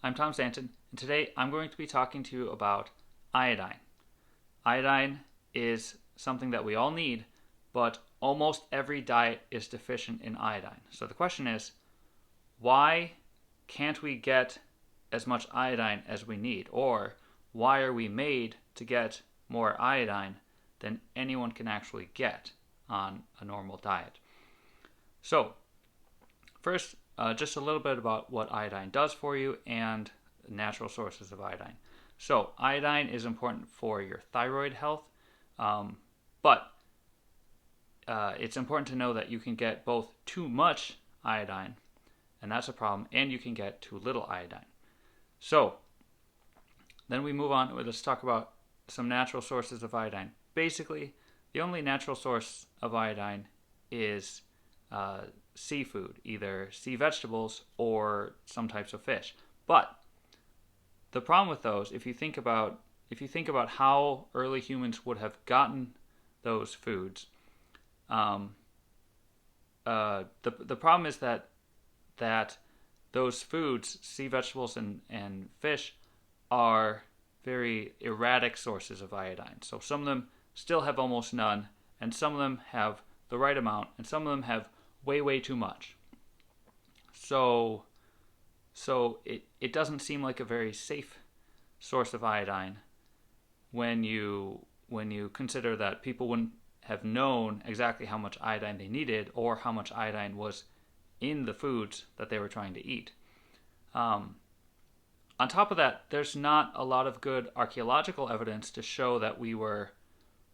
I'm Tom Stanton, and today I'm going to be talking to you about iodine. Iodine is something that we all need, but almost every diet is deficient in iodine. So the question is, why can't we get as much iodine as we need? Or why are we made to get more iodine than anyone can actually get on a normal diet? So, first, just a little bit about what iodine does for you and natural sources of iodine. So, iodine is important for your thyroid health, but it's important to know that you can get both too much iodine, and that's a problem, and you can get too little iodine. So, then we move on. Let's talk about some natural sources of iodine. Basically, the only natural source of iodine is seafood, either sea vegetables or some types of fish. But the problem with those, if you think about how early humans would have gotten those foods, the problem is that those foods, sea vegetables and fish, are very erratic sources of iodine. So some of them still have almost none, and some of them have the right amount, and some of them have way too much. So it doesn't seem like a very safe source of iodine when you consider that people wouldn't have known exactly how much iodine they needed or how much iodine was in the foods that they were trying to eat. On top of that, there's not a lot of good archaeological evidence to show that we were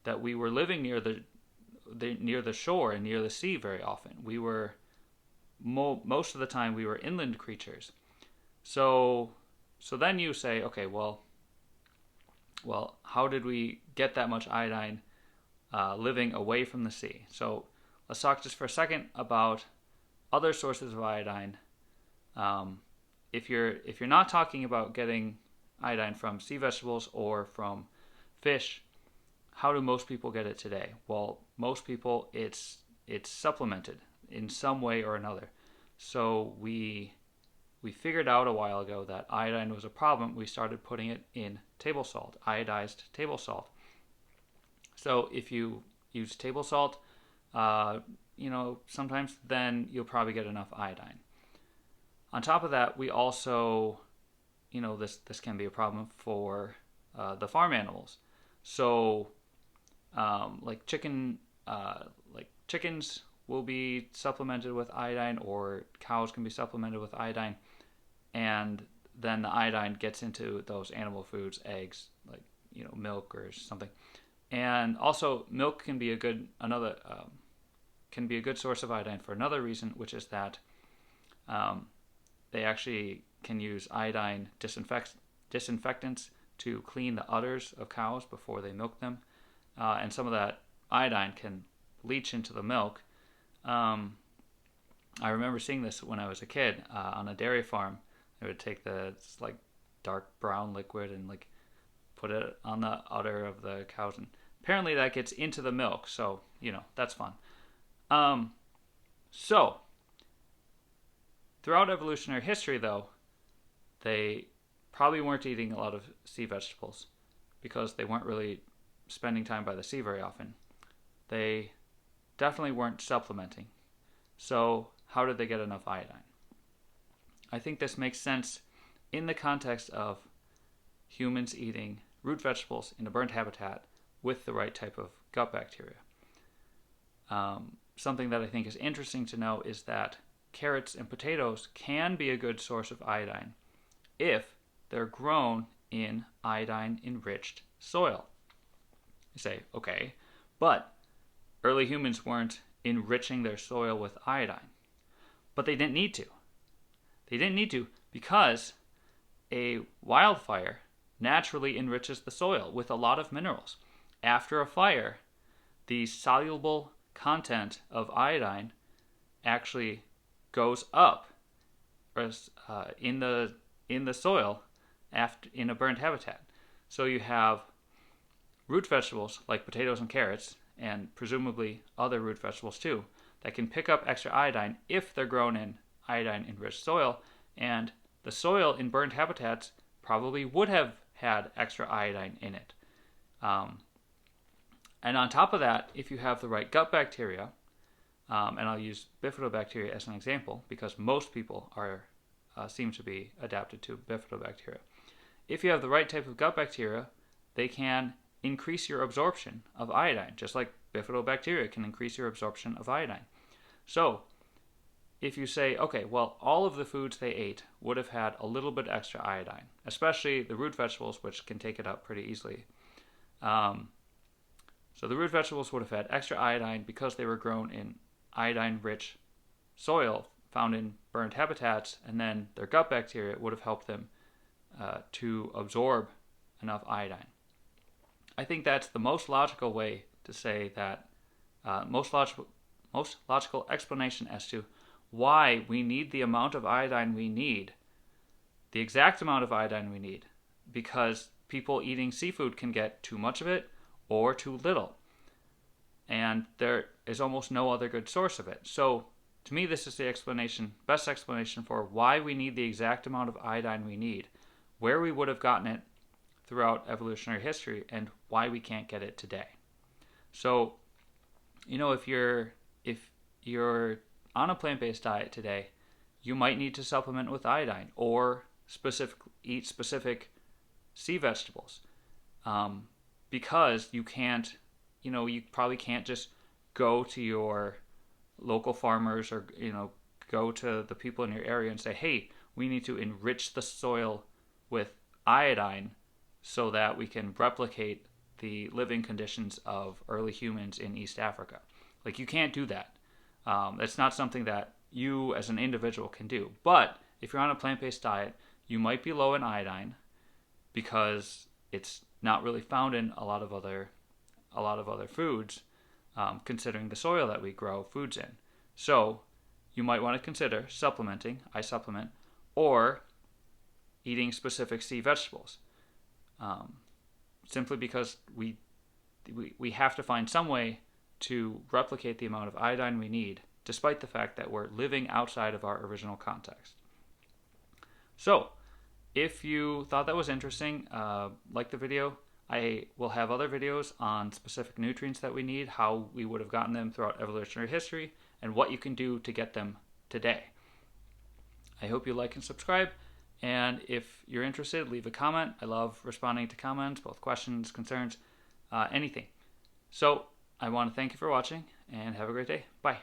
living near the shore and near the sea very often. We were most of the time we were inland creatures. So then you say, okay, well, how did we get that much iodine living away from the sea? So let's talk just for a second about other sources of iodine. If you're not talking about getting iodine from sea vegetables or from fish, how do most people get it today? Well, most people, it's supplemented in some way or another. So we figured out a while ago that iodine was a problem. We started putting it in table salt, iodized table salt. So if you use table salt, sometimes then you'll probably get enough iodine. On top of that, we also, this can be a problem for the farm animals. So, like chickens will be supplemented with iodine, or cows can be supplemented with iodine, and then the iodine gets into those animal foods, eggs, like milk or something. And also, milk can be a good source of iodine for another reason, which is that they actually can use iodine disinfectants to clean the udders of cows before they milk them, and some of that iodine can leach into the milk. I remember seeing this when I was a kid on a dairy farm. They would take this like dark brown liquid and like put it on the udder of the cows, and apparently that gets into the milk. So that's fun. So throughout evolutionary history, though, they probably weren't eating a lot of sea vegetables because they weren't really spending time by the sea very often. They definitely weren't supplementing. So how did they get enough iodine? I think this makes sense in the context of humans eating root vegetables in a burnt habitat with the right type of gut bacteria. Something that I think is interesting to know is that carrots and potatoes can be a good source of iodine if they're grown in iodine-enriched soil. You say, okay, but early humans weren't enriching their soil with iodine. But they didn't need to. They didn't need to because a wildfire naturally enriches the soil with a lot of minerals. After a fire, the soluble content of iodine actually goes up in the soil in a burnt habitat. So you have root vegetables like potatoes and carrots, and presumably other root vegetables too, that can pick up extra iodine if they're grown in iodine-enriched soil, and the soil in burned habitats probably would have had extra iodine in it. And on top of that, if you have the right gut bacteria, and I'll use bifidobacteria as an example because most people seem to be adapted to bifidobacteria. If you have the right type of gut bacteria, they can increase your absorption of iodine, just like bifidobacteria can increase your absorption of iodine. So, if you say, okay, well, all of the foods they ate would have had a little bit extra iodine, especially the root vegetables, which can take it up pretty easily. So the root vegetables would have had extra iodine because they were grown in iodine-rich soil found in burned habitats, and then their gut bacteria would have helped them to absorb enough iodine. I think that's the most logical way to say that, most logical explanation as to why we need the amount of iodine we need, the exact amount of iodine we need, because people eating seafood can get too much of it or too little. And there is almost no other good source of it. So to me, this is the best explanation for why we need the exact amount of iodine we need, where we would have gotten it throughout evolutionary history, and why we can't get it today. So, if you're on a plant-based diet today, you might need to supplement with iodine or eat specific sea vegetables, because you can't, you probably can't just go to your local farmers or go to the people in your area and say, hey, we need to enrich the soil with iodine so that we can replicate the living conditions of early humans in East Africa. Like, you can't do that. It's not something that you as an individual can do. But if you're on a plant-based diet, you might be low in iodine because it's not really found in a lot of other foods, considering the soil that we grow foods in. So you might want to consider supplementing, I supplement, or eating specific sea vegetables. Simply because we have to find some way to replicate the amount of iodine we need, despite the fact that we're living outside of our original context. So, if you thought that was interesting, like the video, I will have other videos on specific nutrients that we need, how we would have gotten them throughout evolutionary history, and what you can do to get them today. I hope you like and subscribe, and if you're interested, leave a comment. I love responding to comments, both questions, concerns, anything. So, I want to thank you for watching, and have a great day. Bye.